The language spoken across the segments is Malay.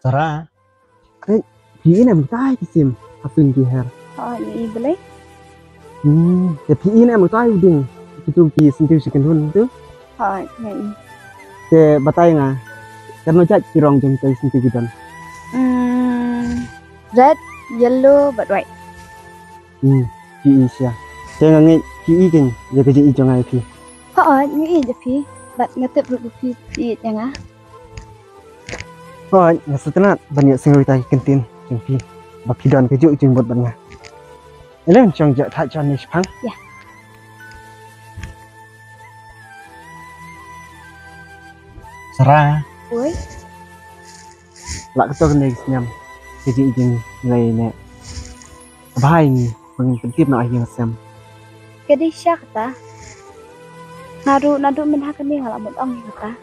Sarah, PE này một tay thì sim, học sinh kỳ her. Ni boleh? Cái PE này một tay uding, itu kỳ sinh tiêu second hun tu. Ni. Cái batai nga, kan nó chat kirong jeng tay sinh tiêu kidan. Red, yellow, but white. PE sia. Cái ngang PE kan, ya kerja ijong ai pi. Ni je pi, but ngatep ru pi yang ah. Nga setenat banyak sing tay kentin jeng pi. Bakidan kerja ujung buat banyak. Eleng chong ja tha chan ni phang. Ya. Sarah, Oi. lak ketok ni senyam. Kerja ijeng ngai ne. Bahai ni, pengintip nak akhir sem. Kedi syak ta. Nadu min hakani hala mut ong kata.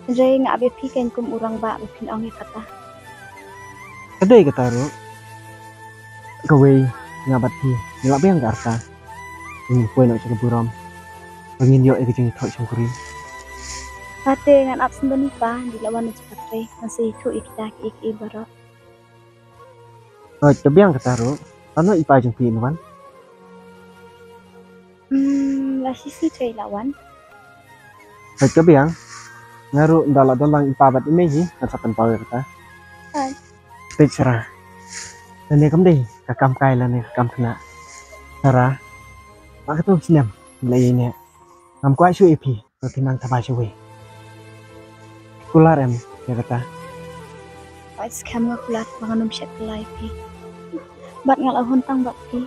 Jai ngak be pi kan kum urang ba be pin ong kata. Kedai kata ru. Gawe ngabat pi, ngelak be ang arta. Ingin kue nak cakap buram. Ingin yo kerja thok chongkuri. Pate ngan absen doni pa di lawan cepat re masih tu ikita ik ibarat. Tapi yang kata ru, ano ipa jeng pi nuan? Lasi si cai lawan. Tapi yang ngaru ndala dolang ipa bat imeji kan sapan power kata. Tik Sarah. Dan dia kam deh, kakam kai lah nih, kakam kena. Sarah, mak ketu senam, nilai ini. Kam kuat syu ipi, roti nang tabah cuy. Kular em, dia kata. Pai skam ngakulat manganum syat kelai pi. Bat ngal ahun tang bat pi.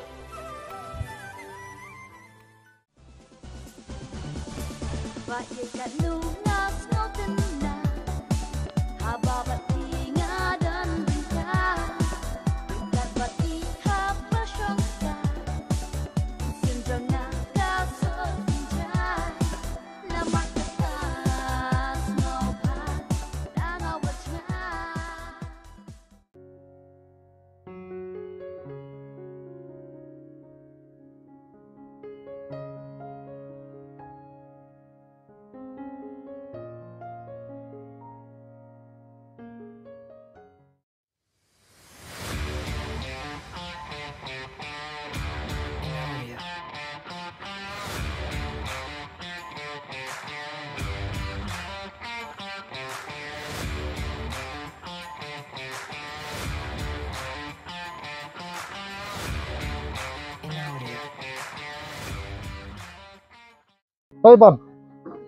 Oi Bon,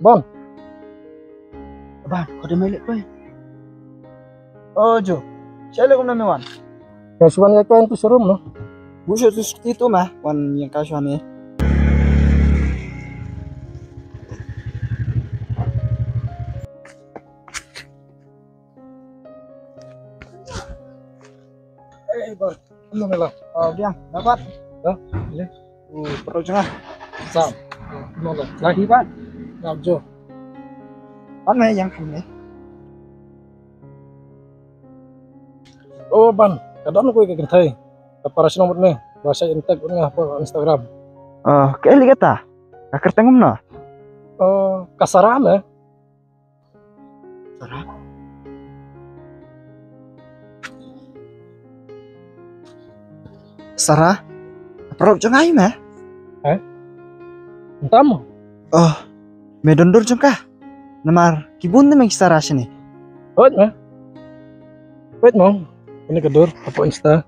Bon. Bang, kau dah melek kau. Oh Jo, Siapa kau nama wan? kasuan kayak itu serum no. Busuk tu seperti itu mah, wan yang kasuan ni. Bon, ano nila? Biang, dapat. Ini, Perlu cengah. Sam. Ano nila? Lagi pak. Now Jo. Mana yang kami? Oh Ban, kadang aku kayak gini. Para sih nomor nih, bahasa intek punya apa Instagram. Kali kata. Kakak tengok mana? Kasaran ya. Sarah. Sarah, perlu cengah ini mah? Entah mo. Medondur cengkah. Namar kibun ni mang Sarah sini. Wait mo. Wait mo. Ini kedur apa Insta?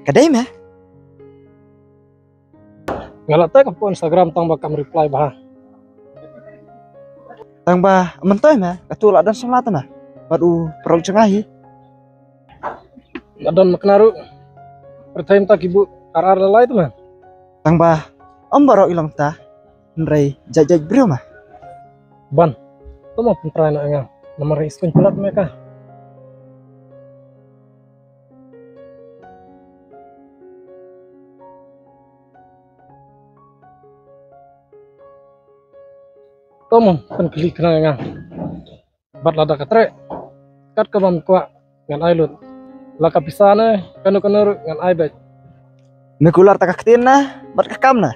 Kadai mah? Ngalat apa Instagram tang bakam reply bah. Tang bah mentoy mah? Katulak dan selatan mah. Baru perlu cengahi. Dan maknaru. Pertanyaan tak ibu karar lelai itu mah. Tang bah om baru ilang ta. Nrai jajaj bro mah. Ban, tu mau pentrai nak engang. Nomor iskun pelat mereka. Tu mau penkili kena engang. Bat lada katre. Kat ke bam kuat ngan ailut. Laka pisana kanu ngan aibet. Mekular tak ketin nah, berkakam nah.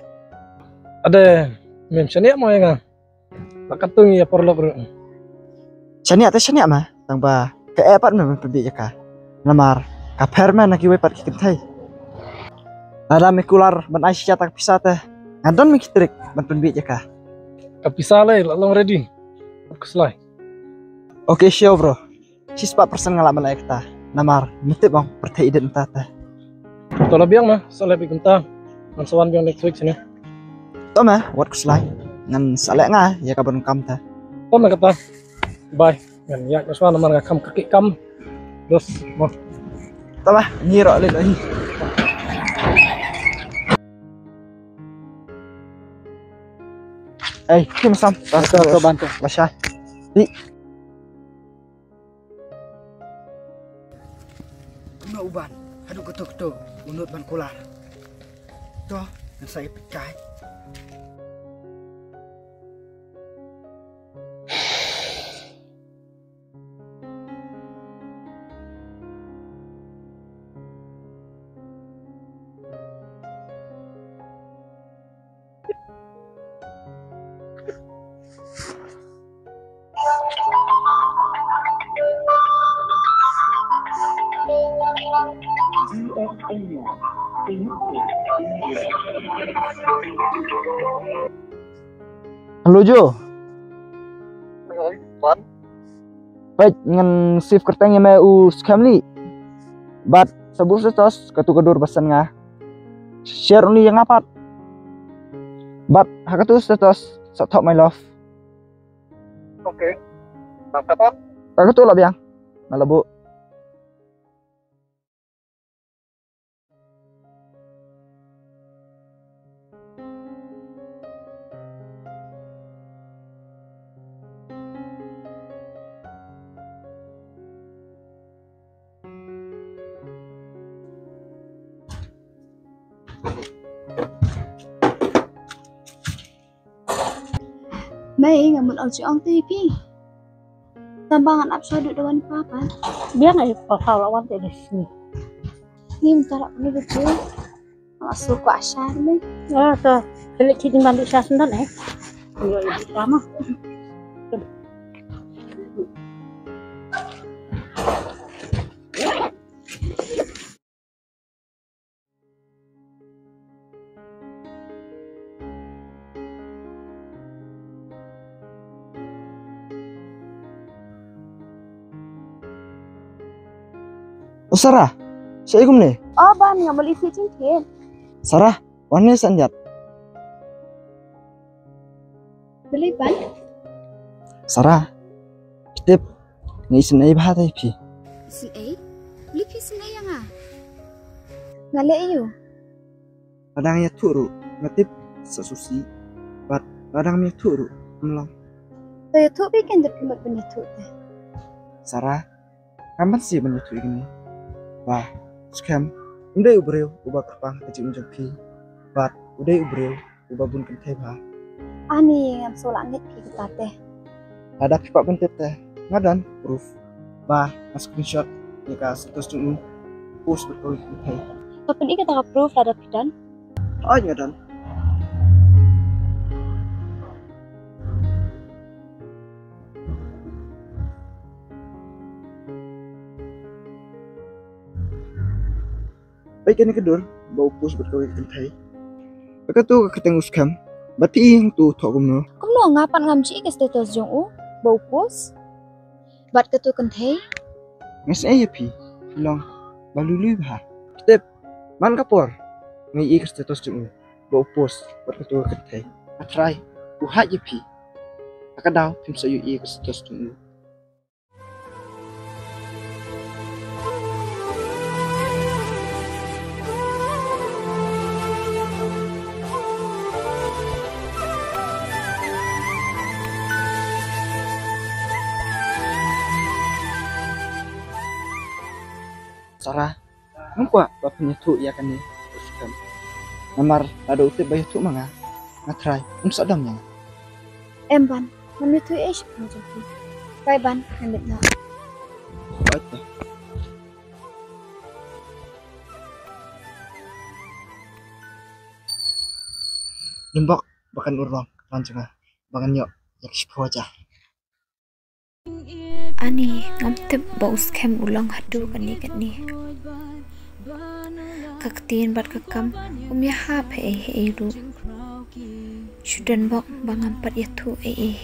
Ada mention ya mau engang. Laka tungi ya perlu bro. Shania te shania ma tang ba ka epat me perbi jaka. Namar ka permen nak iwe pat kikentai. Ada mekular ban Aisyah tak pisah teh. Ngadon mikitrik ban perbi jaka. Kapisa le long ready. Keslai. Oke sure bro. Sis 4% ngalak malai kita. Namar nitip bang pertai iden entah teh. Tola biang mah soalnya bikunta. Mansawan biang next week sini. Tuh mah wat kuslai. Ngan salek ngah ya kaban kam teh. Tom na kata. Bye. Yan ya naswan naman nga kam kakik kam. Terus mo. Tuh mah nyiro le doi. Kim sam. Bantu. Masya. Di. Una uban. Aduh ketuk-ketuk. Unut ban kular. Tuh, dan saya pecah. Halo Jo. Baik ngan shift kerteng yang mau scam ni. Bat sebut setos kedur pesan ngah. Share ni yang apa? Bat hakatu setos top my love. Oke. Apa? Hakatu lah biang. Nalabu. May nga mun alsi ang TV. Tambangan ap sa doon papa. Dia nggak lawan di sini. Nim tara ni betul. Masuk ko asyar me. Ya, tuh, beli cincin bandi saya sendiri. Iya, ibu sama. Oh Sarah, saya igum nih. Oh ban nga beli si cincin. Sarah, warnanya sanjat. Beli ban. Sarah, kitip ngaisin ay bahat ay pi. Si A. Beli pisin ay nga. Ngale iyo. Kadang ya turu, ngatip sesusi. Bat kadang ya turu, melong. Tayo tu bikin terkimat penyetu teh. Sarah, kapan sih menyetui ini? Wah, scam. Udah ubreu, ubah kerpang kecil unjung pi. Bat, udah ubreu, ubah bun kentai bah. Ani ngam solak net pi kita teh. Ada pipa bentep teh, ngadan proof. Bah, screenshot jika situs dulu post betul kentai. Tapi ini kita proof ada pidan. Oh, ngadan. Baik ini kedur, bau pus berkawin kentai. Baka tu ketemu scam, berarti yang tu tok gumno. Kamu ngapan ngamci ke status jong u? Bau pus? Bat ketu kentai? Ngas ya pi, long, balulu bah. Step, man kapor, ngai ke status jong bau pus berketu kentai. Atrai, uhat ya pi. Akadaw tim sayu ke status jong. Sarah, mengkuat bapaknya tu ia kan ni, teruskan. Namar ada utip bayi tu manga, ngatrai, sadamnya. Ban, menutu ish penjoki. Bye ban, amit na. Baik dah. Jembok bahkan urang, lanjut ah, bahkan yuk, yak siapa aja. Ani ngamtip bau scam ulang hadu kani kaktiin bat kakam umya ha pe ru sudan bok bangam pat yatu ye.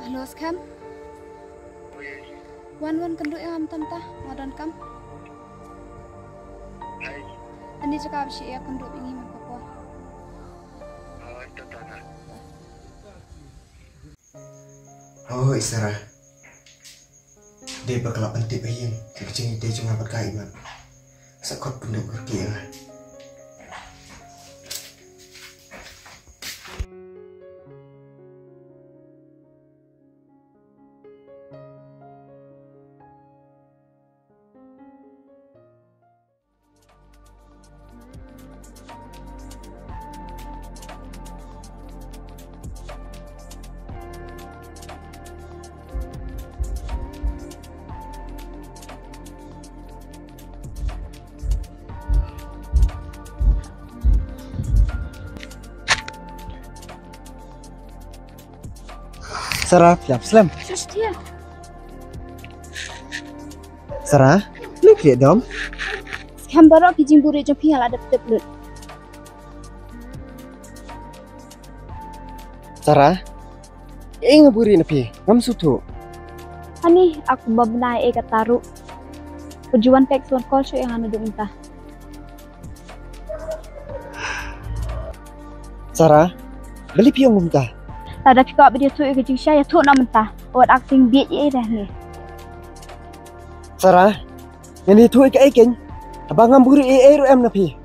Halo scam. Wan kenduk yang am ta ngadan kam. Hai. Ani cakap si ya kenduk ini apa? Itu tanah. Oh, Isra. Dia bakal penting bayin. Kecing dia cuma berkait man. Sakot penduk kerja. Sarah, siap Slam. Terus dia. Sarah, lu lihat dom. Scam baru kijing buri jopi ala dep lut. Sarah, ingat buri napi, ngam sutu. Ani aku babnai kataru. Tujuan teks one call show yang anu minta. Sarah, beli pion minta. Tada pika abdi tu kijing saya tu nak mentah. Awat acting biat ye dah ni. Sarah, yang itu ikan ikan. Abang ngam buri em napi.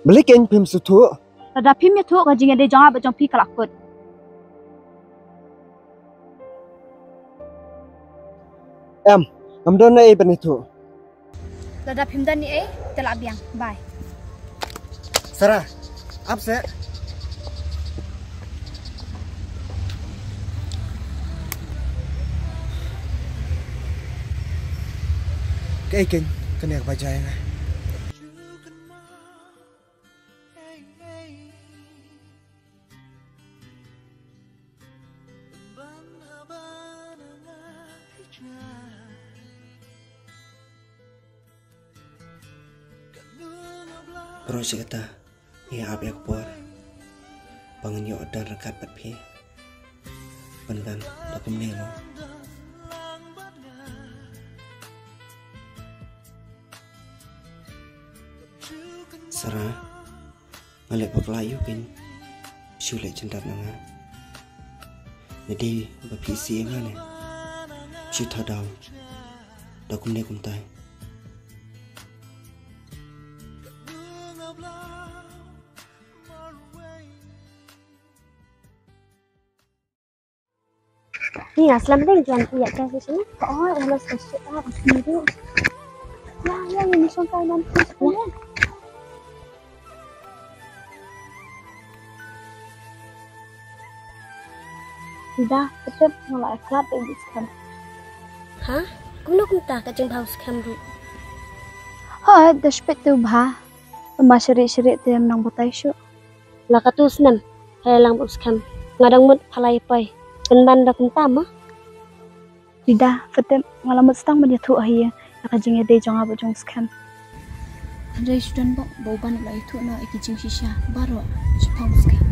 Beli ken pim sutu. Tada pim ya tu kijing ada jangan bacang pi kalakut. Ngam dona ben itu. Tada pim dan ni telak biang. Bye. Sarah, upset. Cái ikan, kena baca yang. Bro kata, ya apa yang buat? Bangun yo dan rekat patpi. Banban, aku menengok. Sarah, ngalik berkelayu kan, sulit cinta nanga. Jadi berpisi yang mana? Cita daun, dakum ne kumtai. Ni aslam ding tuan lihat ke sini. Oh, harus masuk sini. Ya, ini sampai nanti. Ya. Tidak, tetap mulai kelat di scam. Hah? Kumno kumta ka jeng house scam ru. Hai, dah sepet tu bah. Lemah syirik-syirik tu yang menang butai syuk. La ka tu senam. Hai lang bu scam. Ngadang mut phalai pai. Benban da kumta mah. Tidak, tetap ngalamat setang menjatu ahia. Yang kajing ada jangan bocong scam. Andai sudah bau ban lah itu nak ikijing shisha baru sepang scam.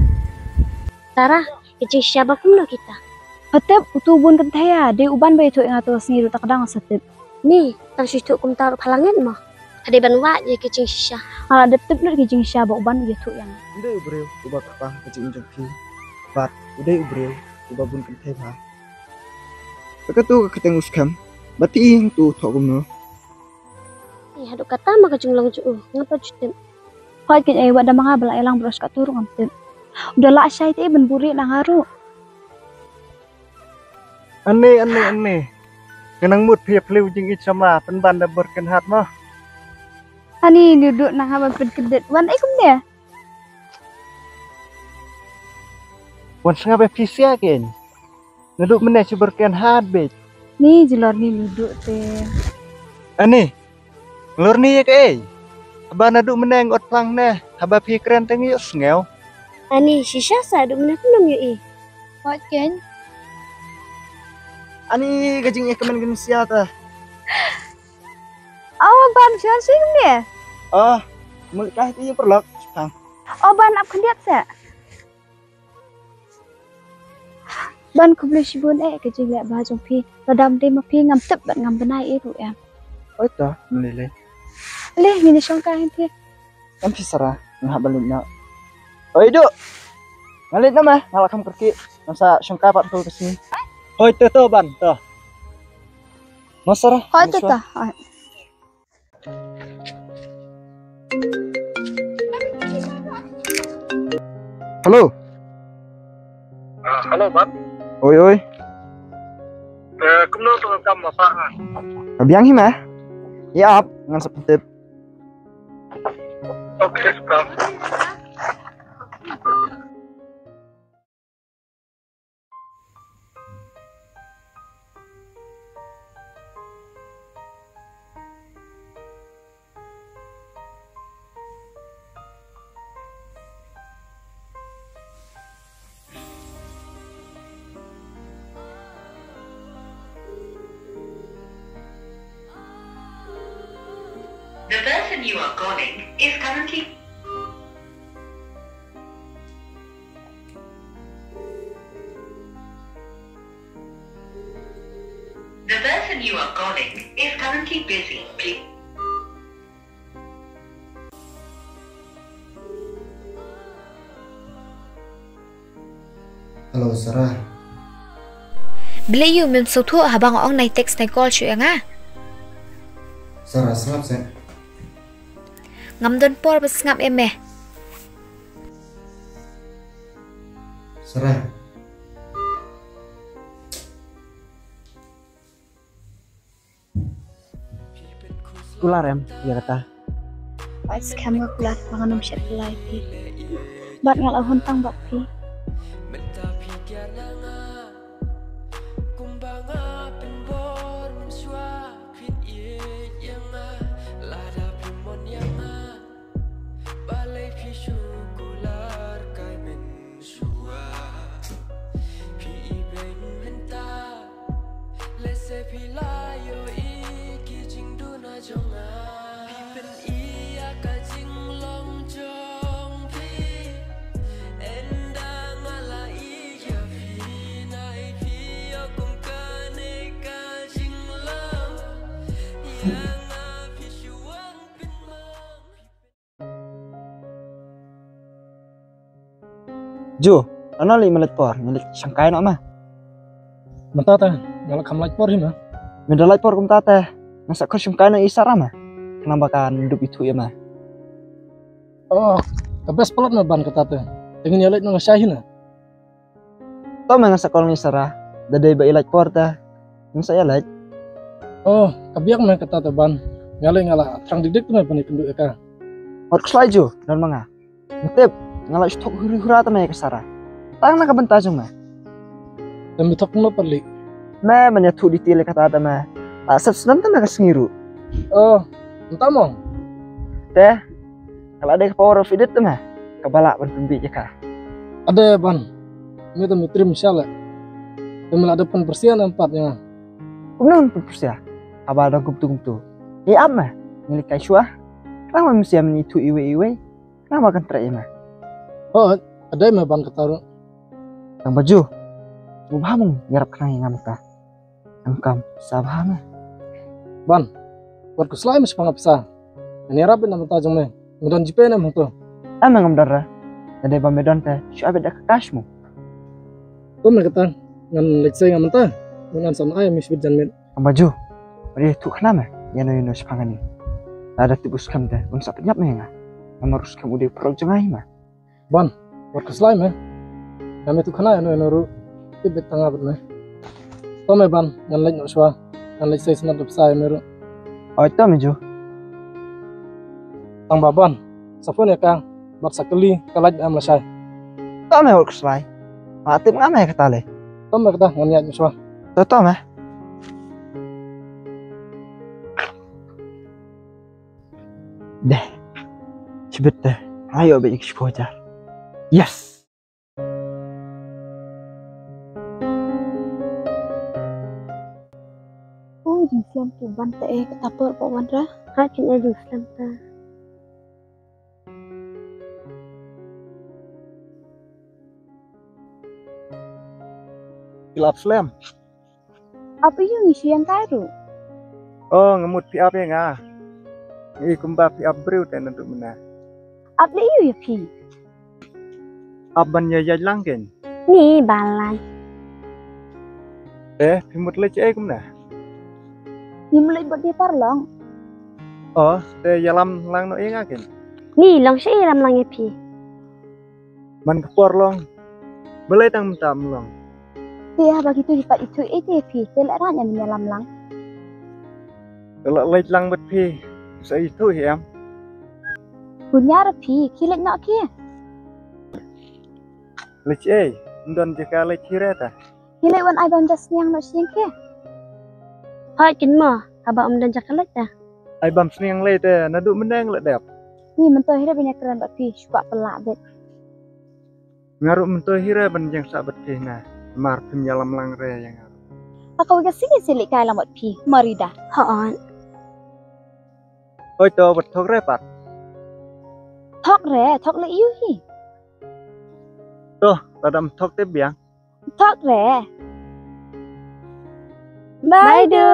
Sarah, kecing siapa kumno kita. Tetap utubun kentaya. Dia uban bayi tu yang atas ni tak kadang setep. Ni, tang situ kum taruh palangin mah. Ada banwa je kecing sisa. Ah, tetap lu ikijing shisha bau ban bayi tu yang. Udah ubreu, ubah kapang kecing joki. Bat, udah ubreu, ubah bun kentay bah. Dekat tu ketemu scam. Berarti yang tu tak kumno. Ni haduk kata mah kecing lang juu. Ngapa jutem? Kau ikut wadah mengabal elang beros kat turun amtep. Udah lah syait ben buri nang haru. Aneh. kenang mut pia fliu jing it sama penban da berken hat mah. Ani duduk nang haba kedet. Wan ikum dia. Wan senga be pisia ken. Neduk meneh ci berken hat be. Ni jelor ni duduk teh. Ani. Ngelur ni ke. Haba neduk meneh ngot plang neh. Haba pi keren teng yuk sngeu. Ani shisha sa duk mana kunum yu Wat ken? Ani gajing kemen gen sia ta. Oh ban sian sing dia. Oh, mulkah itu yang perlok. Pang. Oh ban ap kendiat sa. Ban ku beli sibun ke jing lek ba jong pi. Radam de ma pi ngam tep bat ngam benai ru em. Oh itu, melele. Leh ni song ka hen pi. Kan pisara ngah balik nak. Oh itu. Ngalit nama, ngalak kam kerki. Masa syangka pak tu kesini. Oh itu tu ban, tu. Masara. Hoi tu ta. Halo. Halo, Bang. Oi oi. Kumno to kam apa? Biang him ah. Ya ap, ngan sepetip. Oke, Bang. The person you are calling is currently... The person you are calling is currently busy. Please... Halo Sarah. Bila you mem so thu habang ong nai text nai call chu nga. Sarah sengap sen. Ngam don por bes ngap em. Sarah. Kular em, ya kata. Ai scam ga kulat panganum shet lai pi. Bat ngal ahon tang bat pi. Jo, ana li melet por, melet sangkai nak mah. Mata ta, ngalak kam like por hima. Mendalat por kum tata. Nasa kau sangkai na isara mah. Kenapa kan hidup itu ya mah? Oh, kabes pelot na ban kata ta. Ingin yalit nang syahina. Tahu mah nasa kau isara. Dadai ba ilat por ta. Nasa yalit. Oh, kabiak na kata ta ban. Ngalay ngala trang didik tu na pan ikundu eka. Or keslai jo dan manga. Mutip ngalak stok huri-hura ta mah kesara. Tang na kabenta jong mah. Dan mitok mo perli. Mah menyatu di tile kata ta mah. Tak senam ta mah kesengiru. Oh, entah mong. Teh. Kalau ada power of it tu mah. Kebalak berpembi je kah. Ada ban. Mita mitrim syala. Pemel ada pen persian empatnya. Kumnon persia. Abal dong kumtu. Iya mah. Milik kaisua. Kenapa mesti menitu iwe-iwe? Kenapa kan terai mah? Oh, ada mah ban kata. Yang baju. Mubhamung nyarap kena yang ngamta. Angkam sabah mah. Ban. Buat keselai mas pangapisa. Ini rapin nama tajam me. Medan jipe na mo to. Amang amdara. Jadi ba medan teh. Syuabe dak kashmu. To me kata. Ngan leksai ngamta. Ngan sama ayam misbit janmen. Yang baju. Beri tu kenapa? Yano sepangani. Ada tibus kam teh. Unsa penyap mah nga. Namarus kam udah perlu jengai mah. Ban. Buat keselai me. Kami tu kena yano ru. Tibet tangga bet me. To me ban. Ngan lek no swa. kan lek saya senat saya meru. Oh itu meju. Tang baban. Sapun ya kang. Bar sakali kalaj am lasai. Tao mày hụt slide. Mà tìm ngắm mày cái ta lệ. Tom mek ta ngan ya nyuswa. Tao mày. Deh. Cepet deh. Ayo banyak sekolah. Yes. Oh, jing Islam tu ban te ketapur po ban ra. Ha kena di Islam ta. Kilap slam. Apa yung isi yang kairu? Oh ngemut pi apa nga. Ini kumba pi abril dan untuk mana. Apa yung ya pi? Aban ya lang ken. Ni balai. Pi mut le cek kumna. Ni mulai buat dia parlong. Oh, yalam lang no inga ken. Ni long si ram lang pi. Man kepor long. Belai tang tam long. Dia begitu hipat itu pi. Telak ranya menyalam lang. Kalau le lang bet pi. Sa itu hiam. Punya pi, kilat nak kia. Le cek. Ndon jeka le cireta. Kilat wan ai bam jas yang nak siang kia. Ha kin mo. Haba dan cakalat dah. Ai bam sniang le te nadu mendeng le dep. Ni mentah hidup banyak keren buat pi. Suka pelak bet. Ngaruh mentoh hira banjang sabat pi na. Mar pim yalam lang re yang ngaruh. Aku agak silik kai lam buat pi. Mari dah. Ha on. Oi to bet thok repat. Thok le iu hi. Toh, tadam thok te biang. Thok re. Bye do.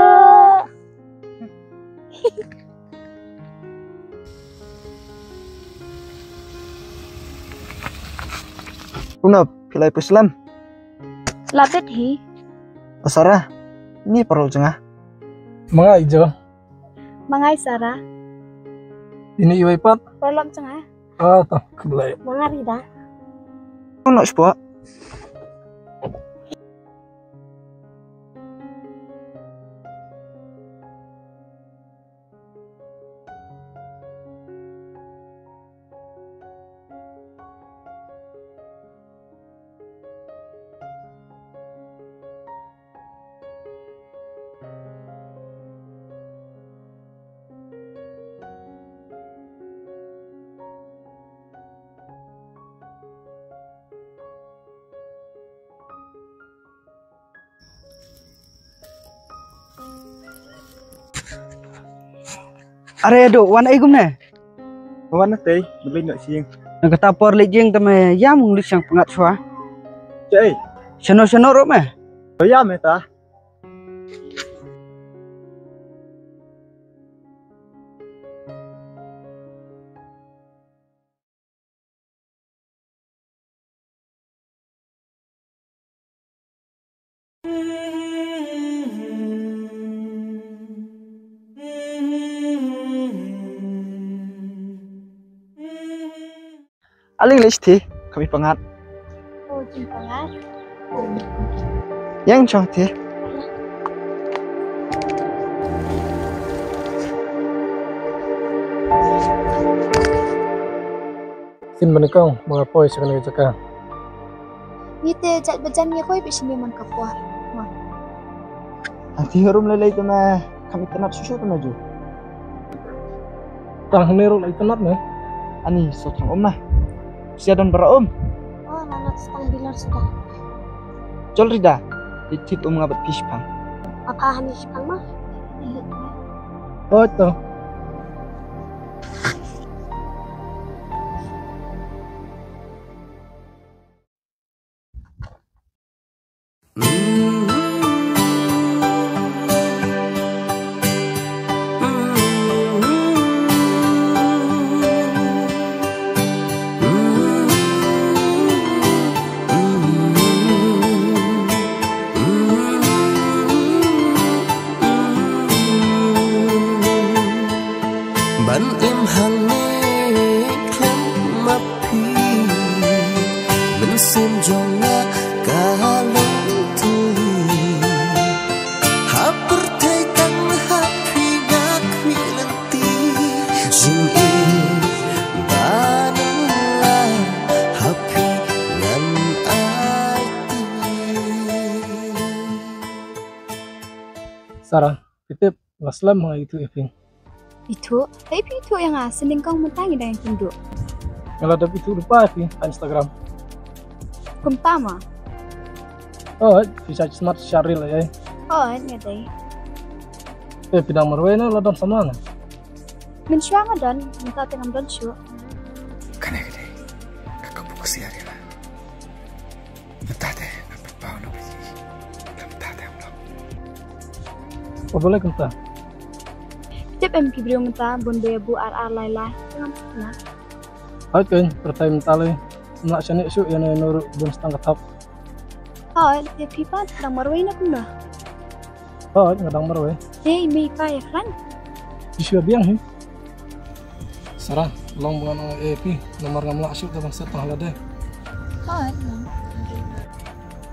Punop, pilai puslam. Lapet hi. Pasara. Ini perlu cengah. Mga ijo. Mangai Sarah. Ini iwai pat. Perlom cengah. Ah, ta keblay. Mangari dah. Ono sebuah. Are do wan ai gumne. Wan tei, beli nak siang. Nak kata por lejeng tame ya mung lik sang pengat swa. Cei, seno ro me. Oh ya me ta. Aling list thi, kami pengat. Oh, jing pengat. Yang chong thi. Sin banikong mga poy sa kanila jaka. Ni te jat bejan ni koi bisi memang kapuar. Nanti harum lelai tu na kami tenat susu tu maju. Tang nero lai tenat na. Ani sotang om mah. Sia dan bara om. Oh, anak setang bilar sudah. Jol rida. Ditip om ngabat pispang. Apa hamis pang mah? Oh to. Sarah, titip waslam ha itu Eping. Itu, tapi itu yang seneng kau mentangi dengan kindu. Kalau ada itu lupa Eping Instagram. Kumpama. Oh, bisa smart Syaril ya. Oh, ngadai. Pidang marwena ladam sama na. Mensyuang adan, minta tengam dan syu. Kane gede. Kakak buku siari lah. Betah deh, nampak bau no biji. Betah deh belum. Oh boleh kenta. Tip em kibrio minta bonde bu ar laila. Tengam sana. Hai kan, pertama mentale. Nak syanik syuk yang nurut bun setengah tahap. Oh, tapi pa tengam marwai nak kuna. Oh, ngadang marwe. Hey, may kaya kan? Isu biang he. Sarah, long bunga EP nomor ngamla syuk dalam setengah lade. Oh,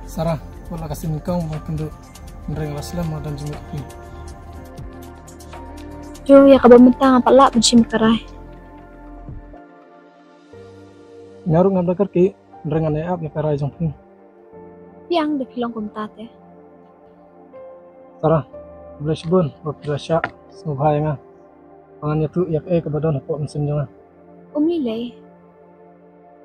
Sarah, wala kasih nikau mau kenduk nreng laslam dan jemuk pi. Jo ya kabar mentang apa lah pensim kerai. Nyaru ngamda kerki nreng ane ap ya karai jong pi. Yang dekilang kontat ya. Sarah, belas bun, belasya, semua yang ah. Pangannya tu yak kebadan apa mesin jangan. Lilay.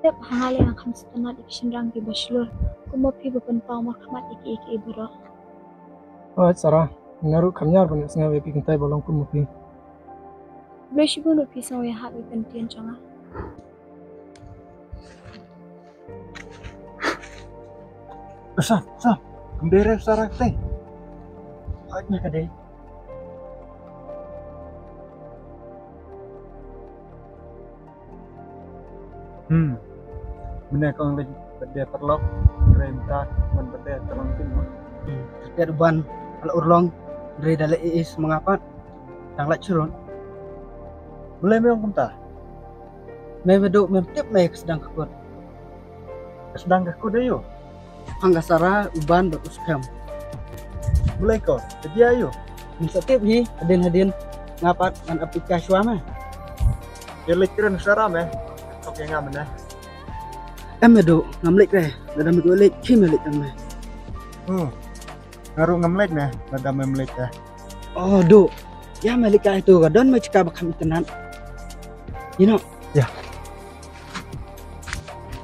Tep hangale ang kamstanat ikisindang di baslur. Kumapi bepenpau makmat iki ibro. Oh, Sarah, nyaru kamnyar banyak sengaja pi kintai bolong kumapi. Belas bun pisau ya hak ikantian jangan. Sah, kembere Sarah teh. Aja kadai. Benar kau lagi berdaya terlok, renta, man berdaya terlong timur. Setiap uban kalau urlong dari dalam is mengapa? Yang lak curun. Mulai memang kenta. Memeduk memtip naik sedang kekut. Sedang aku dah yo. Hangga sara uban bagus kam. Mulai kau, jadi ayo. Setiap ni hadin ngapat kan aplikasi mah. Ya lekiran Sarah meh. Kau yang ngamen dah. Meduk ngamlik deh. Dalam itu lek kimelik kan mah. Ngaruh ngemlek nih, pada memlek dah. Oh do. Ya melika itu kadon mau cakap kami tenan. You know. Ya.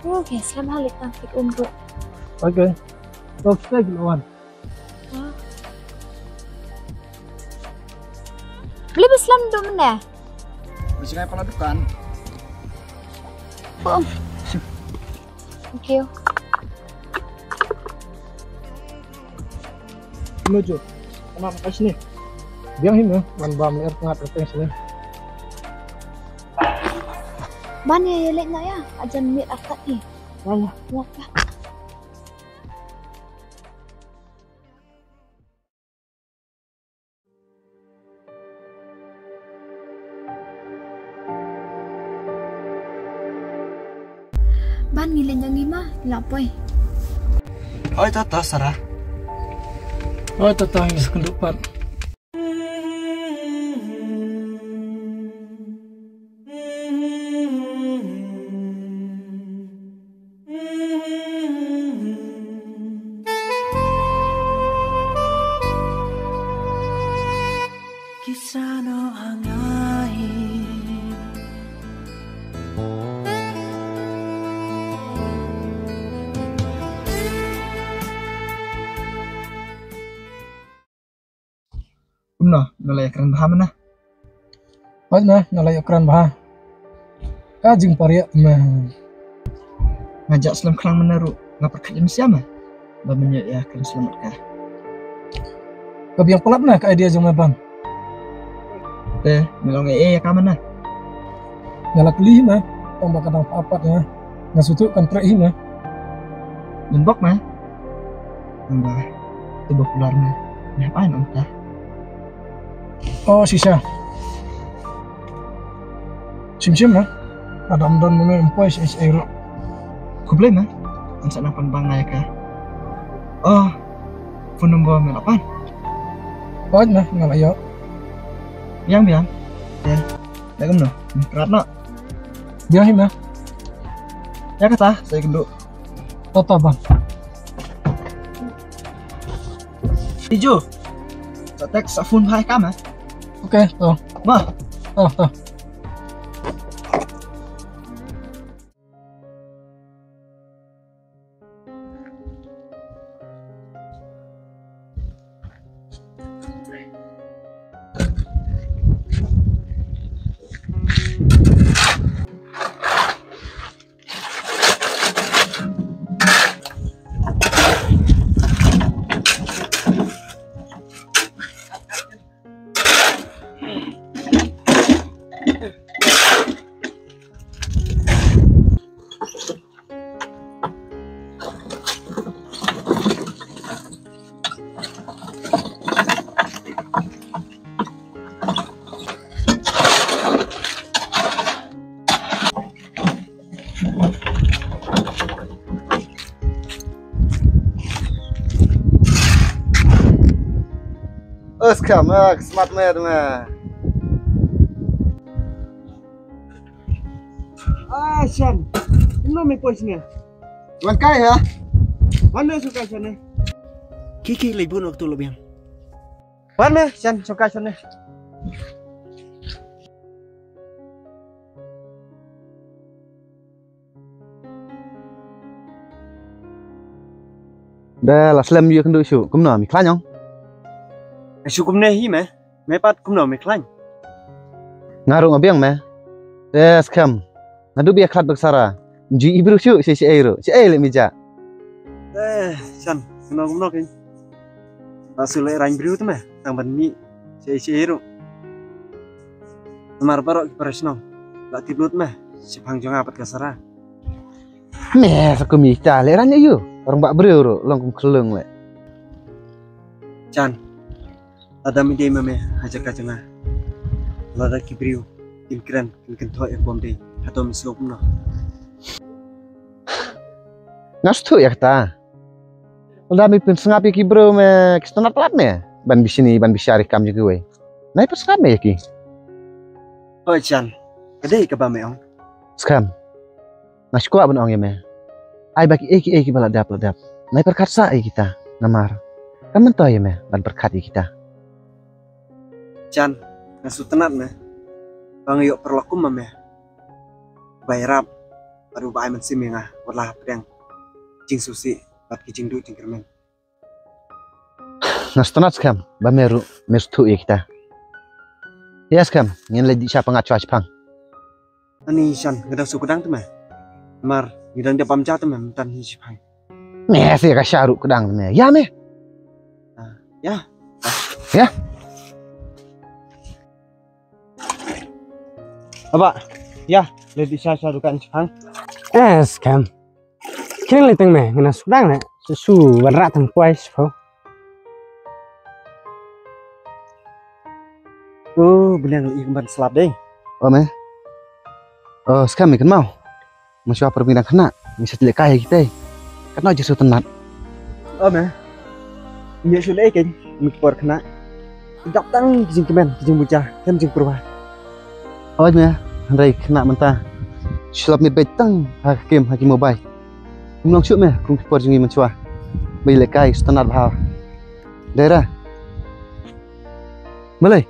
Okay, selamat hari cantik umroh. Oke. Oke, lawan. Beli Islam dulu mana? Masih kayak pala dukan. Oh. Thank you. Menuju. Kenapa kasih nih? Biang him ya, wan bam air tengah terteng sini. Mana ya lek nak ya? Ajan mir akad ni. Wah, Wah. Ban ngilin yang lima, lapoy. Oh, tata Sarah. oh tetang sekendupan. Kisah no hangai. Nah, nilai keren paham nah. Baik nah, nalai ukuran bah. Kajing pariak mah. Ngajak selam kerang menaruh ngapa kerja siapa? Bamenyak ya kan selamat kah. Kebiang pelap nah ke idea jong bang. Milong ya kaman nah. Nyalak lih mah, tambah kadang papat ya. Ngasutuk kan trek mah. Nembok mah. Nambah tubuh keluar mah. Ngapain entah? Oh sisa. Sim mah. Ada amdan mame empoi es air. Kublai mah. Ansa napan bang naik kah? Oh. Phone number melapan. Baik nah ngalayo. Yang biang. Ya. Dah kamu no. Kerat no. Dia hima. Ya kata saya genduk. Toto bang. Hijau. Tak tek safun hai kam ah. Oke, toh. Mah. Toh. Sekarang smart man mah. Shan, ini me posnya. Langkai ya? Mana suka Shan? Kiki libun waktu lebih. Mana Shan suka Shan? Dah lah slam dia kenduk syuk, kumna mi klanyong. Syukum nehi meh, mepat kumna mi klany. Ngarung abiang meh. Des kam. Ngadu biak khat beksara. Ji ibru syuk si airo. Si le mija. San, kumna kin. Asule rain bru tu meh, tang bani si airo. Amar barok presno. Lak tiblut meh, si pangjong apat kasara. Meh sakumi ta le ran yu. Orang bak bru ro, long kum kelung le. Chan. Ada media mame hajak kacana. Lada kibriu, imkran, kentoh bom deh. Atau misluk no. Ngas tu ya kata. Udah mi pun sengapi kibru me kestanat plat me. Ban bisini ban bisyari kam juga we. Nai pas kam me ki. Oh Chan, kedai ke bame ong. Skam. Ngas kuat ben ong ya me. Ai bagi eki baladap. Nai perkat sa kita namar. Kamu tahu ya me ban perkat kita. Chan, ngasu tenat meh. Bang yuk perlakum meh. Bayrap, baru bayi mensim yang warlah pedang. Jing susi, bat kijing du jing kermen. Ngasu tenat skam, bameru mestu ya kita. Ya skam, ngin lagi siapa ngacu pang. Ani Chan, ngedang suku dang tu meh. Mar, ngedang dia pamca tu meh, mentan hi pang. Meh sih kasyaru kedang tu meh. Ya meh. Ya. Ya. Apa? Ya, lady Sasha dukan Jepang. Scam. Kini leteng meh, ngena sudang le, susu berat tang kuais po. Oh, belang li kembar selap deh. Oh meh. Oh, scam ikan mau. Masih apa perbincangan kena, bisa dilekaya kita. Karena aja tenat. Oh meh. Ini sudah ikan, mikpor kena. Tidak tang kijing kemen, kijing bocah, kan kijing perubahan. Oh ya, Ray kena mentah. Selap mi betang hakim mobile. Kumlong syuk meh, kum kipor jungi mencuah. Bayi lekai standar bahal. Daerah. Boleh.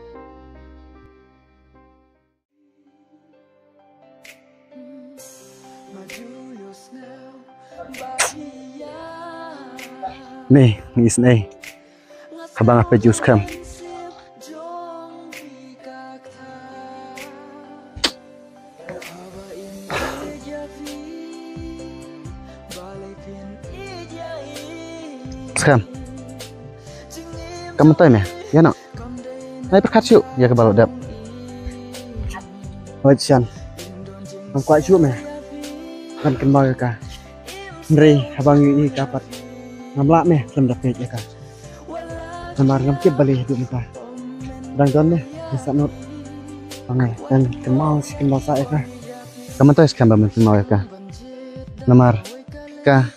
Nih, ngis nih. Abang apa jus kam? Sekarang kamu tahu ya, ya nak? Naik perkat syuk, ya ke balok dap. Oh Chan, ang kuat syuk meh. Kan kembang ka. Nri abang yu kapat. Ngamlak meh lem dapet ya ka. Namar ngam kip balik hidup ka. Dang don meh bisa not. Pangai dan kemau si kembang sa ka. Kamu tahu sekarang bamen mau ya ka? Namar ka.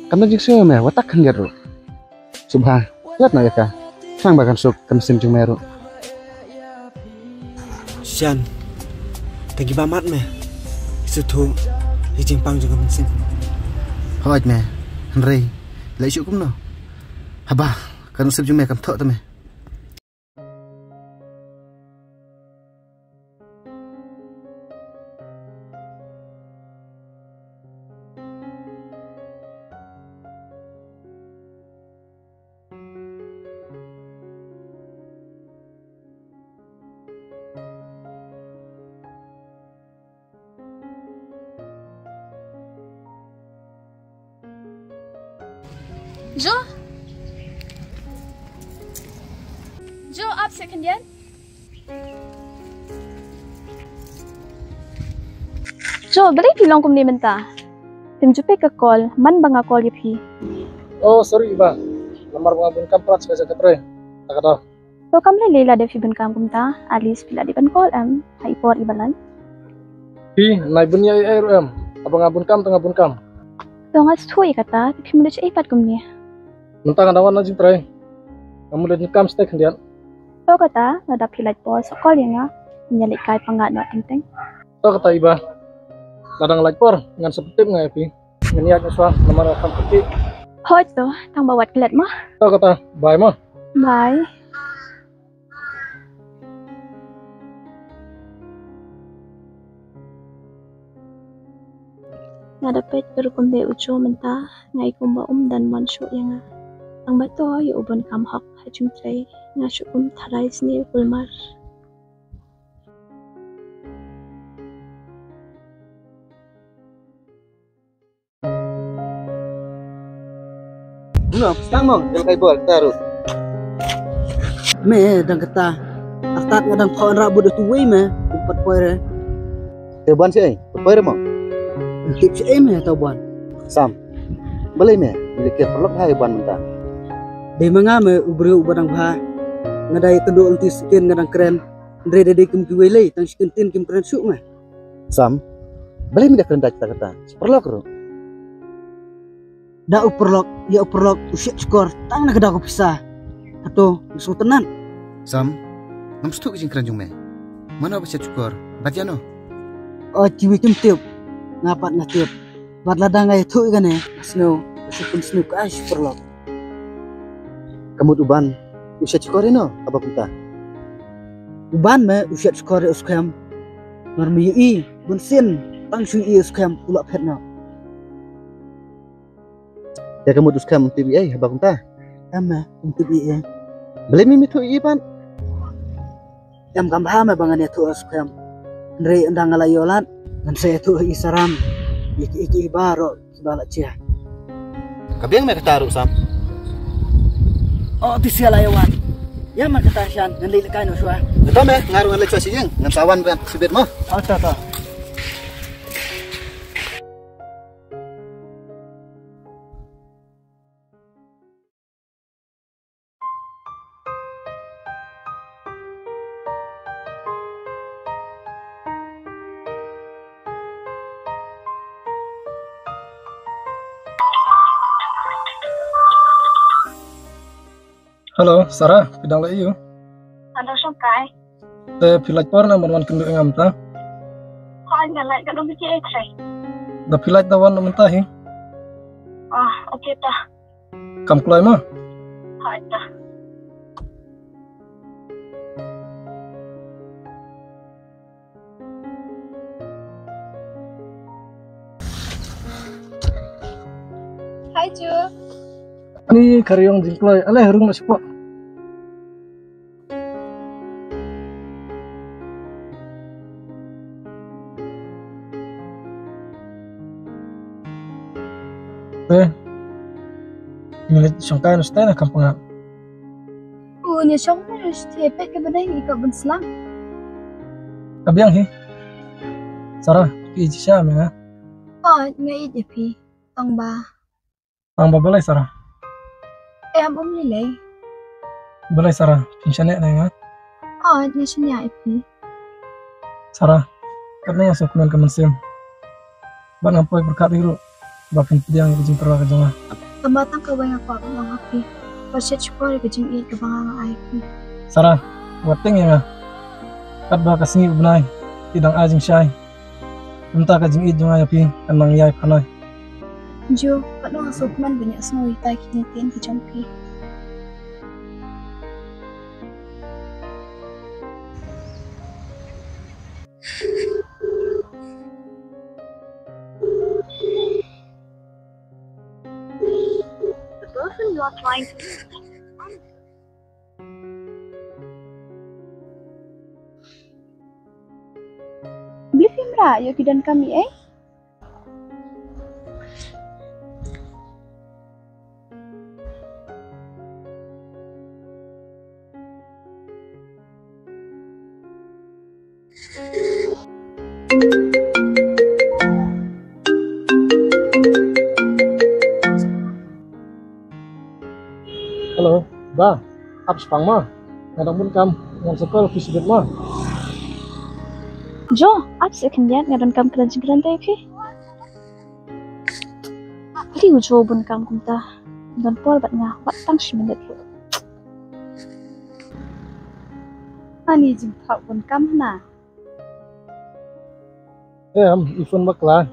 Kamu juga meh watak kan garu. Subhan, lihat nak ya kah? Sang bahkan suk kemesim jumeru. Shan, Tagi bamat me. Isu tu hijing pang juga mensin. Hoi me. Henry. Lai syuk kum no. Haba, kan usap jume kam thok ta me. Jo, आप सेकंडियन Jo, beri bilang kum ni mentah. Tim jupe ke call, man banga call ye phi. Oh, sorry Iba. Nomor pengabun kamprat saya ketre. Tak ada. To kam le lela de fi ben kam kum ta, alis pila di ben call am, hai por ibalan. Hi, nai bunya em. Abang abun kam tengah abun kam. To ngas thui kata, fi mulu che ipat kum ni. Mentang ada warna jipre. Kamu lihat kam stek hendian. To kata, nada pila por so call yang nyalik kai pangat no ting. To kata Iba. Ladang like por ngan seperti ngai pi. Ngeniat ngaswa nomor kam peti. Hoi to, tang bawat kelat mah. To kata, bye mah. Bye. Nga dapat berkunde uco mentah ngai kumba dan mansyuk yang ang bato yu ubon kam hak hajung tray nga syukum tharai sni kulmar. Bunga, stang mong, jal kai bol taruh. Me dang kata. Atat ngadang phon rabut tu wei me, umpat poire. Te ban si ai, poire mong. Tip si ai me tau ban. Sam. Balai me, likir perlok hai ban mentah. Dei manga me ubri ubadang bha. Ngadai kedo ulti skin ngadang keren. Ndre de kum ki wei lei tang skin tin kim keren syuk me. Sam. Balai me dak keren dak kata. Perlok ro. Da uperlok, ya uperlok, usiap skor, tang nak dah aku pisah. Atau musuh tenan. Sam, nam stuk jing keranjung me. Mana usiap skor? Batiano. Oh, ciwi tum tiup. Ngapat ngatiup. Bat ladang ngai thu kan snow, usipun snow kai uperlok. Kamu uban, usiap skor ino apa punta? Uban me usiap skor uskam. Normi i, bunsin, tang sui uskam ulak petna. Ya kamu dus kam untuk biaya habang ta. Ama untuk biaya. Beli mimi tu iban. Yang kam bahama bangan ya tu askam. Ndre ndang ngalayolan dan saya tu isaram. Iki baro balak cia. Kabiang me kataru sam. Oh tisia layawan. Ya mak katasyan ngan lili kaino swa. Betul me ngaru ngan lecwa sijeng ngan sawan ben sibet mo. Oh ta. Halo, Sarah, pidang lai you. Ando songkai. Te pilaj por na man kendu ngam ta. Koi ngalai ka dong bici ekstray. Da pilaj da wan mentah hi. Ah, okay ta. Kam klai ma. Hai ta. Hai Ju. Ni karyong jingklai, aleh rung masih pak. Milit sangkai nustai na kampung. Nya song na stepet ke benai ikut ben selang. Kabiang hi. Sarah, pi jisha me ha. Oh, ngai je pi. Tong ba. Ang babalai Sarah. Am lilai. Balai Sarah, pinsyane na nga. Oh, nya sunya pi. Sarah, karena yang sok men sim. Ban apoy berkat biru. Bakin pediang ke jingkra ke janga. Kematang ke wang aku bang api. Pasat syukur ke jing ke bang ai pi. Sarah, wateng ya. Kat ba kasngi ubnai. tidang ajing syai. Entah kajing it jong ayapi kanang yai panai. Jo, kat dong asupman banyak snowy tai kini tin ke jongpi. The person you are trying to Beli film ra, yo kidan kami Halo, ba, abs pang ma. Ngadang pun kam ngan sekol fisibet ma. Jo, ap se kenyan ngadan kam kran jingran dai phi. Ali ujo bun kam kumta. Dan pol bat nga wat tang shimindet lu. Ani jing thak bun kam na. Ifun bakla.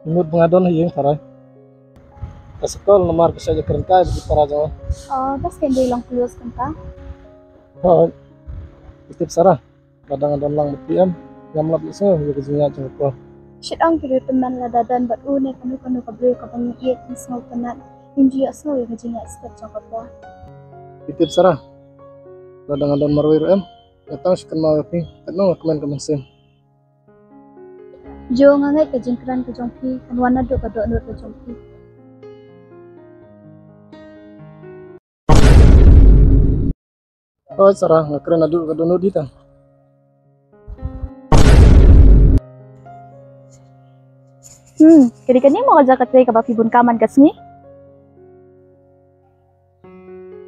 Imut pengadon hiyeng sarai. Sekol nomor bisa aja kerentai begitu para jangan. Oh, bas kendai lang plus kumta. Oh, titip sarah. Kadang ada lang matiam. Ngamlap iso yo kejinya jengko. Shit ang kiri teman la dadan bat une kanu kabre ka bangi iet ni snow penat. Inji asno yo kejinya step jengko. Titip sarah. Kadang ada marwir datang sekan mau pi. Tenang komen sim. Jo ngangai ke jengkran ke jongpi kan wana do ka do nur ke jongpi. Oh, sarah ngakren adu ka dono dita. Kiri-kiri mau ngajak katwe ka bapi bun kaman kasni.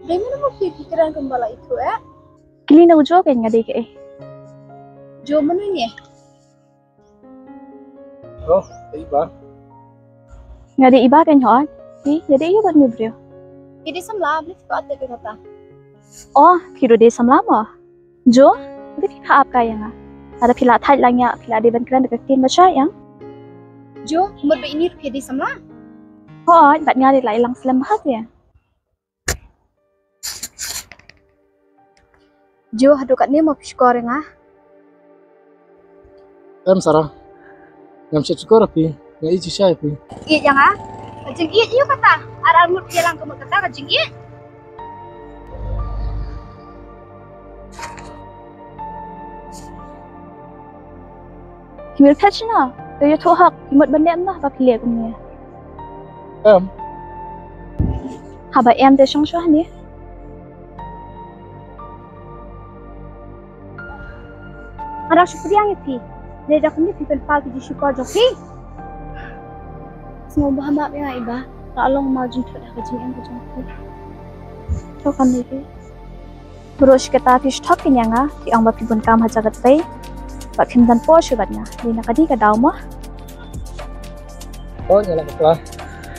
Demi mo pikiran kembala itu Kili na ujo kan ngade ke Jo manu ni Oh, iba. Ngade iba kan hoan. Jadi iyo bat nyubrio. Ini samla blis ko ate ke kata. Oh, phiru de samla mo. Jo, bili pha ap kaya nga. Ada phila thai lang ya, phila de ban kran de tin ma sha yang. Jo, mut ba ini phedi samla. Ho, bat nga de lai lang slam hat ya. Jo hadu kat ni mo pishkor nga. Sarah. Ngam syukur api, ngai ci syai api. Iya jangan. Kajing iya iyo kata. Aral mut pialang kamu kata kajing iya. Himil patch na. Kaya tuhak himut bandem na ba pilih kumnya. Haba em de shang shwa ni. Ada syukur yang itu. Dia dah kini people park di syukur joki. Semua bahan mak yang iba. Kalau mau jumpa dah kajing yang kajing tu. Tahu kan ni? Berush kita fish talk ni yang di ang bapi pun kam haja katai. Bapi dan posh batnya. Di nak kadi kadau mah. Oh nyala kelas.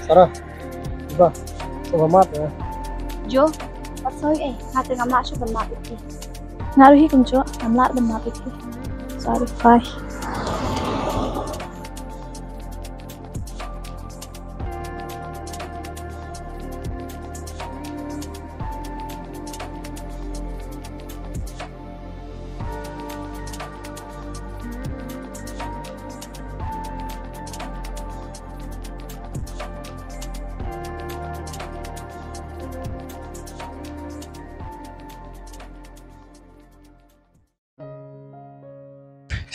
Sarah. Iba. Sama mat ya. Jo. Pasal hati ngamak syuk ban mak itu. Ngaruhi kunjo ngamlat ban mak itu. Sorry, bye.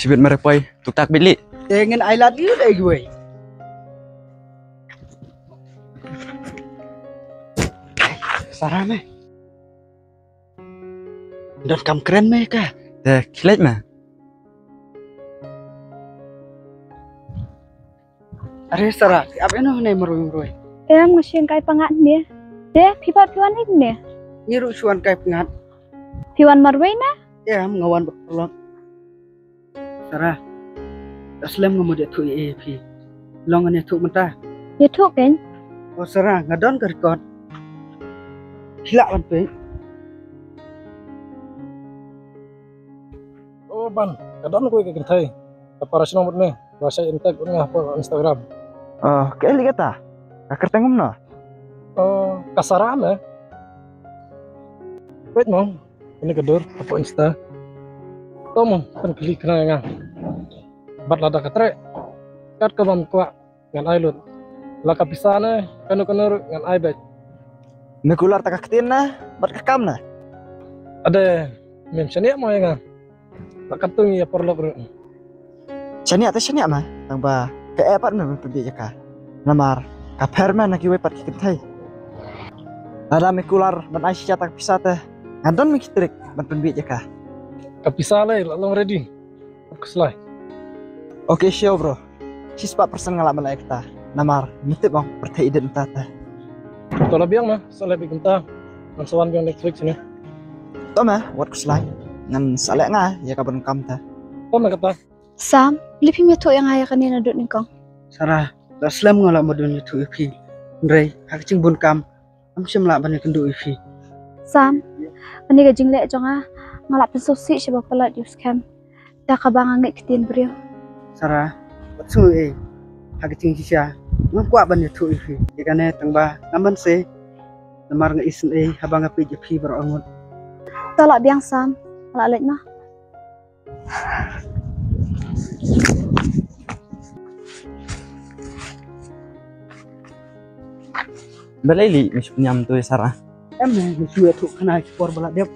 Sibit merepoy, tuktak bili. Dengan I love you deh gue. Sarah meh. Dan kam keren meh kah? Dah kilat mah. Are Sarah, apa eno nih meruy. Masih kai pangat ni. Deh, pipat piwan ni. Nyiru suan kai pengat. Piwan marway na? Ngawan berpelok. Sarah, aslam ngomong dia tu EP. Long ane tu mentah. Dia tu kan? Oh Sarah, ngadon ke record. Hilak lampe. Oh ban. kadang aku ke kentai. Para nomor me, bahasa intek ngah po Instagram. Kayak lihat ta? Kakak tengok no. Kasaran eh. Wait mong, ini kedur apa Insta. Tom kan klik kena ngah. Bat lada katre. Kat ke bam kuat ngan ailut. Laka pisana kanu ngan aibet. Nekular tak ketin na, bat kakam na. Ada mem seniak mau ngah. Lakat tu ya perlu. Seniak tu seniak mah, tang ba keepat memang pergi jaka. Namar kaperman nak iwe pat kikentai. Ada mekular ban Aisyah tak pisah teh. Ngadon mikitrik ban pergi jaka. Kapisah lah, long ready. Keselai. Oke, show bro. Sispa persen ngalaman lagi kita. Namar mitip bang pertai ide entah teh. Kalau biang mah, soalnya bikin ta. Mansuan biang Netflix ini. Tahu mah, buat keselai. Ngan salek ngah ya kapan kam teh. Tahu mah kata. Sam, lipi metu yang ayah kan yang adut ni kong. Sarah, dah selam ngalak modun itu ipi. Ndrei, hak cing bun kam. Am sim lak ban kendu ipi. Sam, ani ka jing lek jonga ngalak pensosi sebab pelat di scam. Dah kabang angit ketin brio. Sarah, betul hak cing sisa. Ngam kuat ban itu ipi. Ikane tangba namban se. Namar nge isen habang api ipi berangut. Tolak biang Sam, ngalak lek mah. Berleli mis penyam tu Sarah. Misue tu kena ekspor balak dep.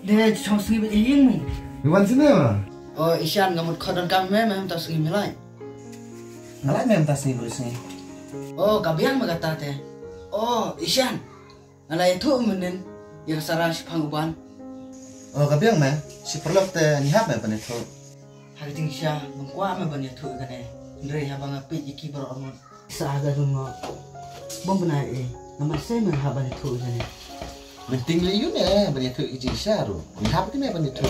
Dia cong sengi begini ni. Iwan sini mana? Oh, Isyan ngamut kodan kami memang tak sengi milai. Ngalai memang tak sengi bersini. Oh, kabiang magata teh. Oh, Isyan. Ngalai tu menen yang Sarah si panguban. Oh, kabiang mah si perlu teh nihap mah panet tu. Hari ting Isya mengkuat mah banyak tu kene. Ndrei habang api iki berangut. Saaga dungo. Bom benar nama saya mah haban itu kene. Penting liu ne panet tu iji syaru. Nihap tu mah panet tu.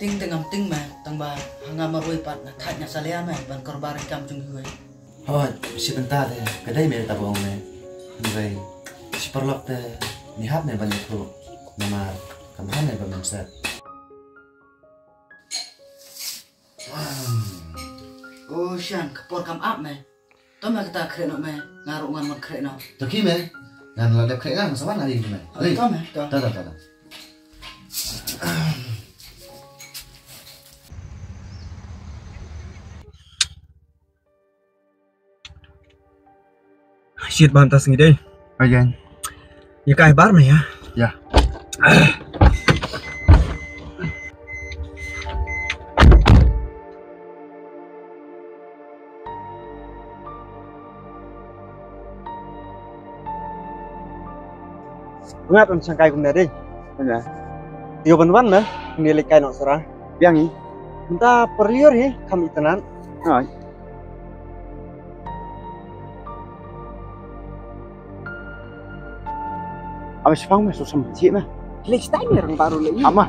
Ting tengam ting mah tangba hangam maroi pat na khatnya salea mah ban korbar kam jung huai. Oh, si bentar deh. Kedai mere tabung ne. Ndrei si perlu teh nihap mah panet tu. Nama kamahan ne bamsa. Oh, Syan, kepor kam up meh. Tahu mah kita keren nak meh, ngaruk ngan keren nak. Toki meh, ngan ladap keren ngan masawan hari ini meh. Tahu meh, tahu. Tahu. Shit bantas ngi deh. Ayan. Ya kai bar meh ya. Ya. Ngat on sangkai kum dari. Ada. Tiga ban na nilai kai nok Sarah. Biang ni. Minta perliur he kami tenan. Hai. Abis pang masuk sama cik mah. Next time ya orang baru lagi. Ama.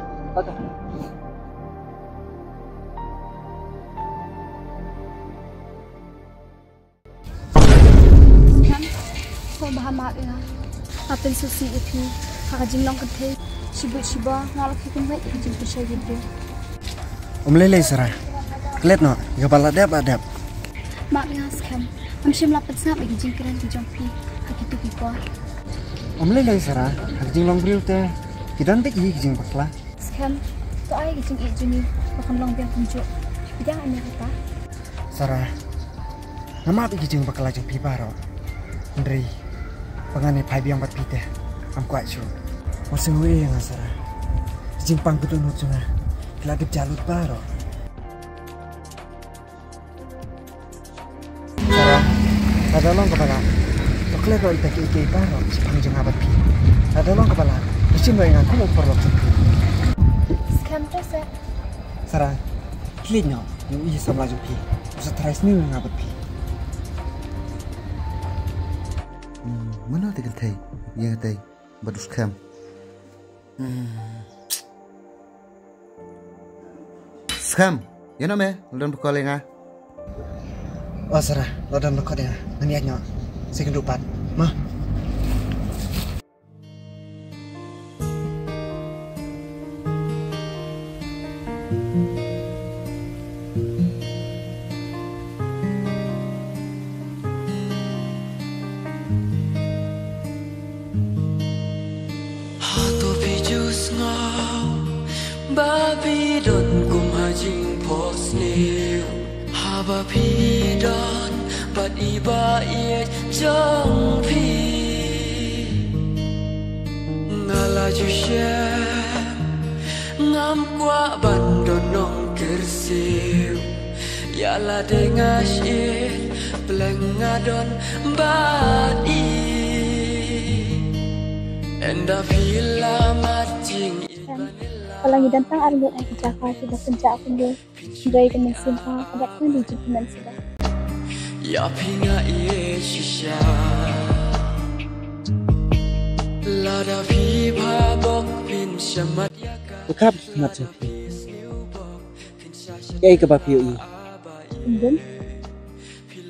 Kan, so bahan mak ya. Apel susi itu, hak jing long kete, shiba ngalak hitung baik jing pesai gitu. Lele Sarah. Klet no, kepala adap. Mak ya scam, sim lapat sap bagi jing keren di jompi, hak itu pipa. Lele Sarah, hak jing long brio teh. Kita nanti jing bakla. Scam, tu ay jing juni, bakal long biang tunjuk. Jangan ane kata. Sarah, nama apa jing bakla jing pipa ro. Ndri. Pangane pai biang bat pite. Am kuat sure. Masing we yang Sarah. Jimpang betul not sunga. Kelagip jalut baro. Sarah, ada long kepala. Tokle ko itaki baro si pangjang abat pi. Ada long kepala. Mesti mo yang aku mau perlu pi. Scam terus. Sarah, klik nyo. Yung iya sa mlaju pi. Usah tries ni yang abat pi. Mana tekan tay? Yang tay badus kam. Scam, ya nama? Udah berkali ngah. Oh Sarah, lo udah berkali ya. Naniaknya, saya kendupat. Mah. Babi don kum hajing pos new haba pi don but iba ye jong pi ngala ju ngam kwa ban don nong kersiu ya la dengas ye pelengadon bat i enda pila mating kalau ngi dantang arlo ay jaka sudah penjak aku deh dari dengan simpah adat pun di jepun sudah ya pinga ye shisha lada pi bhabok pin shamat Bekap macam Yai ke bapi i kemudian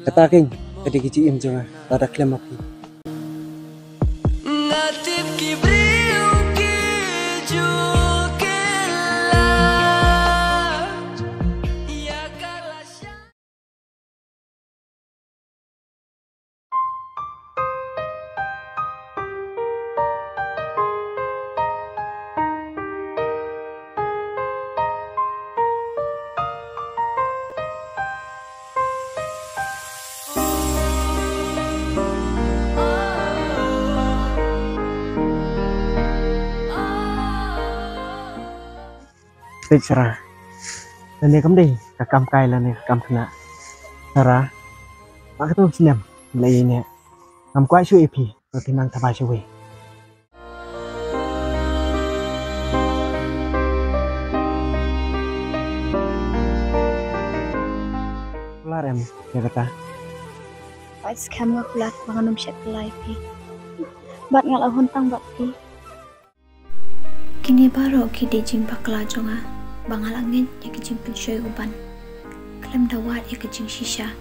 kata keng kadi kici im jangan lada klem api ngatip kibriu kiju Tịch ra lần này cắm đi cả cam cay lần này cam thna ra mà cái tôi nhầm lấy nè cam quái chui pi rồi thì mang thà bài chui kelar em ya kata Pak scam nga kulat mga numsyak kelai pi bat nga lahon tang bat pi Kini baru kide jing bakla jonga bangalangin ya kejing pensyoy uban klem dawat ya kejing shisha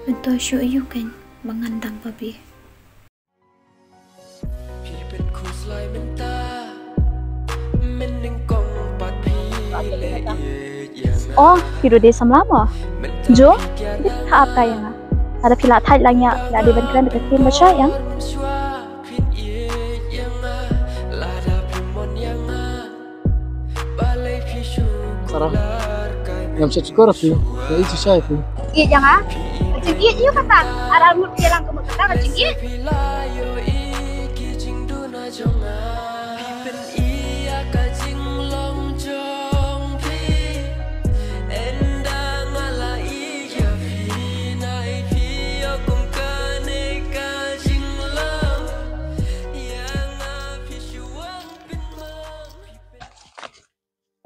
bentuk syu yuken mengandang babi oh hidu de samlama jo dit ha apa yang ada pila thai langnya la de ban kran dekat tim baca yang Sarah, yang saya cukup rapi, ya itu saya pun. Iya jangan, kecing iya juga kata, ada mut jalan ke kata kecing iya.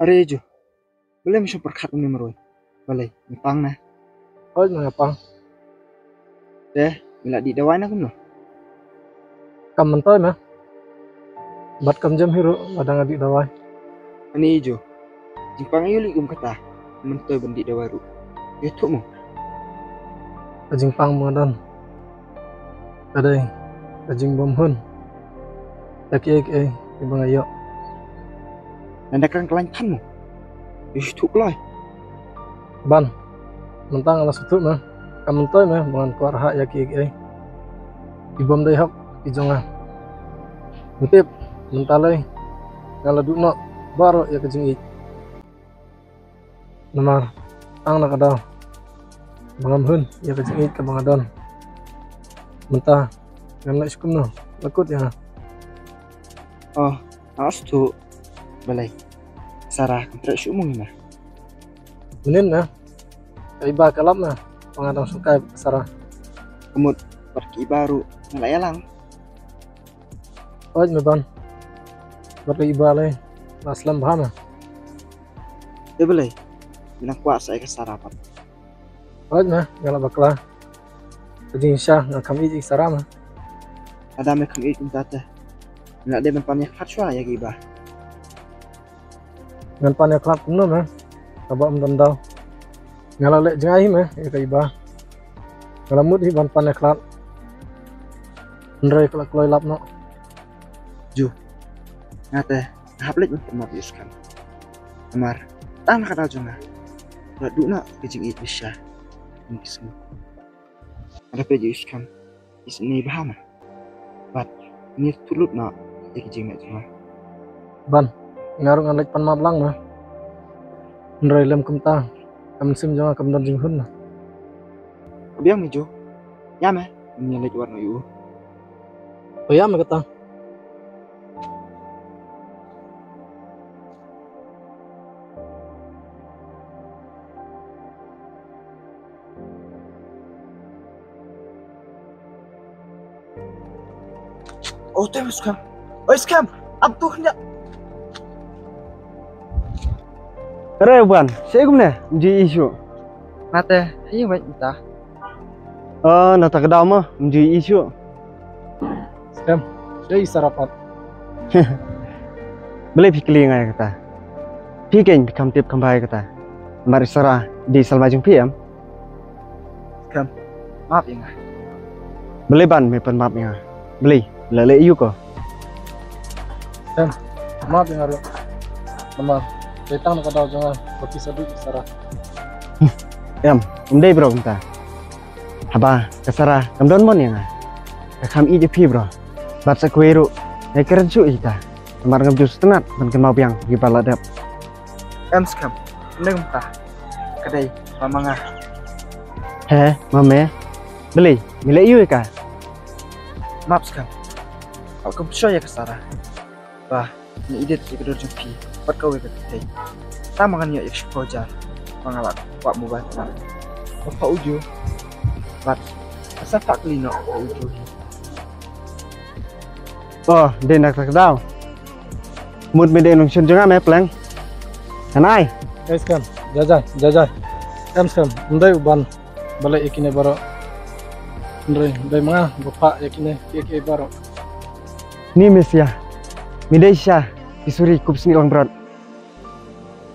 Are jo boleh misal perkat ni meroy boleh ngepang na Oh ngepang deh bila di dawan aku no kam mentoy mah bat kam jam hiro ada ngadi dawai ani jo jipang yuli gum kata mentoy bandi dawaru itu mo ajing pang mengadan ada ajing bom hun laki ibang ayo nandakan kelantan mo itu kelai ban mentang ala sutuk mah kam mentoy mah bangan kuar hak yaki ibom dai hak ijonga mutip mentalai ngala dukno baru ya kejing nomor tang nak ada bangam hun ya kejing ke bangadon mentah ngala iskum no lakut ya oh astu balai sarah kontrak syumung na menin na iba kalam na pangadang sukai sarah kemud pergi baru ngelayalang oj meban pergi iba le aslam bahana balai bilang kuat saya ke sarapan oj na ngala bakla jadi insya ngakam iji sarama ada mekam iji tata nak dia mempunyai fatwa ya gibah ngan pan klap kuno mah kabak mendandau ngala lek jengai mah ya kaiba ngala mut hi ban pan klap ndrai kala kloy lap no ju ngate haplek mah yuskan amar Tan kata jonga. Nak duk nak kejing it bisha. Mungkin. Ada peji iskam. Isni bahama. Bat ni tulut nak kejing nak jonga. Ban, ngarung anak pan mablang na. Nrai lem kumta. Kam sim jonga kam don jing hun na. Biang mejo. Ya meh. Ini lagi warna yu. Oh ya me kata. Oh, tengok scam. Oh, scam. Ab tu hendak. Ray bukan, saya gimana? Menjadi isu. Mate, ini baik kita. Nata kedau mah menjadi isu. Scam, saya sarapat. Boleh fikir ngai kata. Fikir become tip kembali kata. Mari serah di Salmajung PM. Scam, maaf ya ngai. Boleh ban mepen maaf ya. Boleh. Lele iu ko. Maaf ya ngaru. Nama datang nak kau jangan bagi sadu sarah. Umdai bro kita. Haba kasara kamdon mon yang. Kam i jepi bro. Bat sakueru. Ai keren su ita. Mar ngam jus tenat man mau biang gi baladap. Scam. Neng ta. Kadai mamanga. Mame. Beli, milih iu ka. Maaf scam. Aku percaya ke Sarah. Bah, ni ide di kedua jumpi. Buat kau ikut kita. Tamangan ya exposure. Mengalak. Wak mubah. Apa uju? Bat. Asal tak kelino. Uju. Oh, dia nak kedau. Mood mede nung sion jangan me plan. Kanai. Scam, jajai. Scam. Ndai uban. Balik ikine baro. Ndai mga bapak yakine iki baro. Ni Mesia, Malaysia, disuri kup sini orang berat.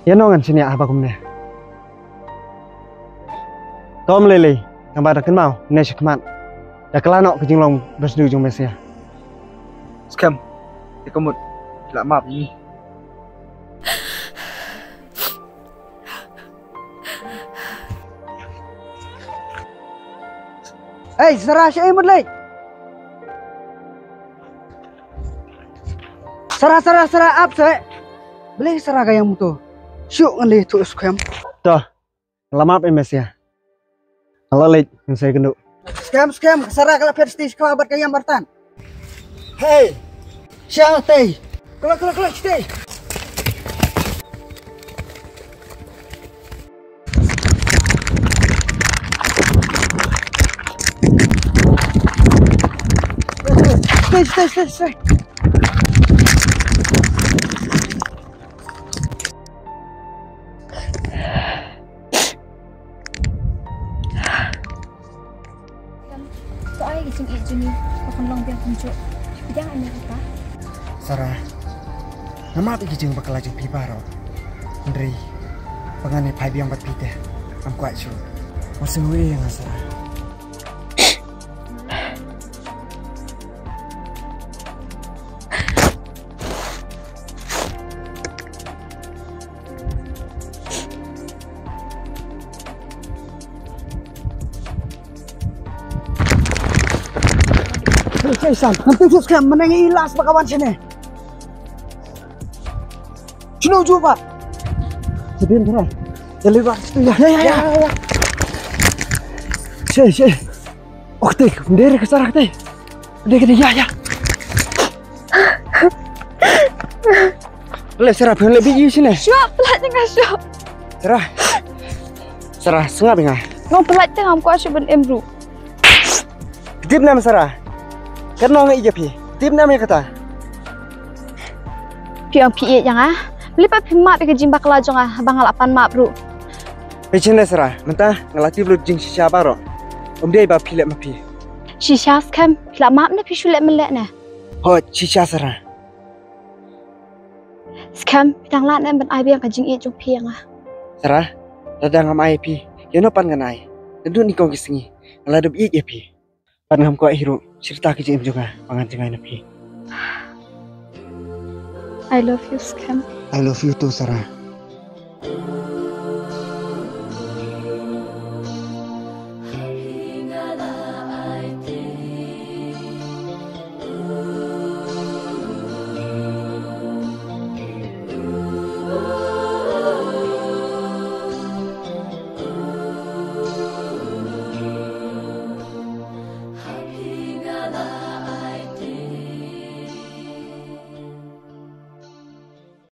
Ya nongan sini apa kumne. Tom lele, gambar dah kenal, nasi kemat. Dah kelanok ke jinglong bersedu jung Mesia. Scam, dikomod, tidak maaf ini. Sarah, saya imut lagi. Sarah, up saya. Boleh Sarah gaya mutu. Syuk ngalih tu scam. Toh, lama apa Mesia? Kalau late, yang saya genduk. Scam, Sarah kalau prestis kelabat gaya martan. Hey, siang teh. Kalau stay. Stay. Soalnya gicing itu nih, akan long biang kunjuk. Jangan ini kata. Sarah, nama apa gicing bakal laju pibaro. Andri, pengane pai biang bat pite. Am kuat su. Masih yang Sarah. Sam, nanti scam menangi ilas bakawan sini. Cino juga. Sedih kan? Jadi pak, ya. Sih. Oke, dari ke Sarah teh. Gede ya. Boleh Sarah pengen lebih sini. Syok, pelat tengah syok. Sarah, sengap enggak? Ngau pelat tengah aku asyik ben embru. Tip nama Sarah. Karena orang ijab tip nama kata. Piang piye yang Lipat pimat ke jing bakal ajong bang alapan mak bro. Pecina Sarah, mentah ngelatih belum jing sisa baro. Dia iba pilek mapi. Sisa skam, pilek mak na pisulet melek na. Oh, sisa Sarah. Skam, pitang lat na ben ai biang ke jing ijong piang Sarah, dadang am ai pi. Yono pan nganai. Tentu ni kong kisingi. Ngeladap ik ya pi. Pan ngam ko hiro cerita ke jing juga pangan jengai na pi. I love you, Scam. I love you too, Sarah.